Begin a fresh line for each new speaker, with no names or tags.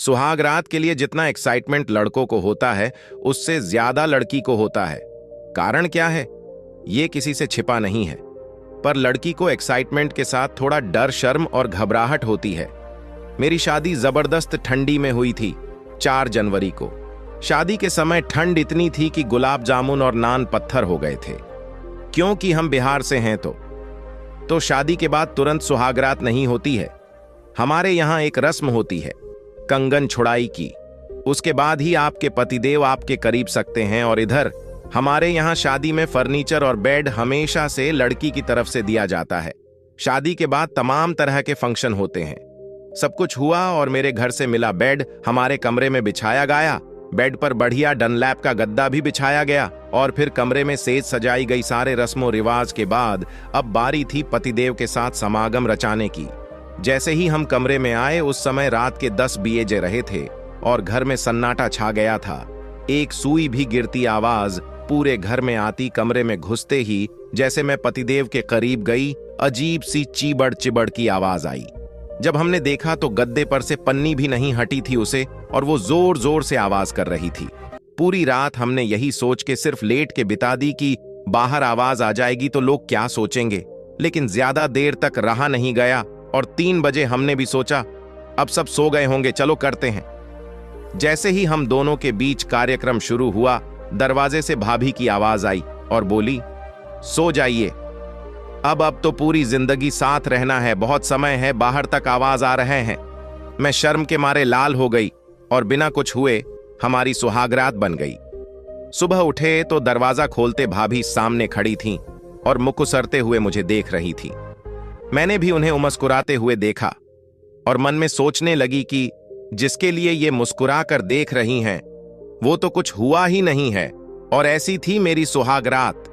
सुहाग रात के लिए जितना एक्साइटमेंट लड़कों को होता है उससे ज्यादा लड़की को होता है। कारण क्या है ये किसी से छिपा नहीं है, पर लड़की को एक्साइटमेंट के साथ थोड़ा डर, शर्म और घबराहट होती है। मेरी शादी जबरदस्त ठंडी में हुई थी, 4 जनवरी को। शादी के समय ठंड इतनी थी कि गुलाब जामुन और नान पत्थर हो गए थे, क्योंकि हम बिहार से हैं। तो शादी के बाद तुरंत सुहागरात नहीं होती है। हमारे यहाँ एक रस्म होती है कंगन छुड़ाई की। उसके बाद ही आपके पतिदेव आपके करीब सकते हैं। और इधर हमारे यहाँ शादी में फर्नीचर और बेड हमेशा से लड़की की तरफ से दिया जाता है। शादी के बाद तमाम तरह के फंक्शन होते हैं। सब कुछ हुआ और मेरे घर से मिला बेड हमारे कमरे में बिछाया गया। बेड पर बढ़िया डनलैप का गद्दा भी बिछाया गया और फिर कमरे में सेज सजाई गई। सारे रस्मों रिवाज के बाद अब बारी थी पतिदेव के साथ समागम रचाने की। जैसे ही हम कमरे में आए उस समय रात के 10 बजे रहे थे और घर में सन्नाटा छा गया था। एक सुई भी गिरती आवाज पूरे घर में आती। कमरे में घुसते ही जैसे मैं पतिदेव के करीब गई, अजीब सी चीबड़ चिबड़ की आवाज आई। जब हमने देखा तो गद्दे पर से पन्नी भी नहीं हटी थी उसे, और वो जोर जोर से आवाज कर रही थी। पूरी रात हमने यही सोच के सिर्फ लेट के बिता दी कि बाहर आवाज आ जाएगी तो लोग क्या सोचेंगे, लेकिन ज्यादा देर तक रहा नहीं गया और 3 बजे हमने भी सोचा अब सब सो गए होंगे, चलो करते हैं। जैसे ही हम दोनों के बीच कार्यक्रम शुरू हुआ, दरवाजे से भाभी की आवाज आई और बोली, सो जाइए, अब तो पूरी जिंदगी साथ रहना है, बहुत समय है, बाहर तक आवाज आ रहे हैं। मैं शर्म के मारे लाल हो गई और बिना कुछ हुए हमारी सुहागरात बन गई। सुबह उठे तो दरवाजा खोलते भाभी सामने खड़ी थीं और मुकुसरते हुए मुझे देख रही थी। मैंने भी उन्हें मुस्कुराते हुए देखा और मन में सोचने लगी कि जिसके लिए ये मुस्कुरा कर देख रही हैं वो तो कुछ हुआ ही नहीं है। और ऐसी थी मेरी सुहागरात।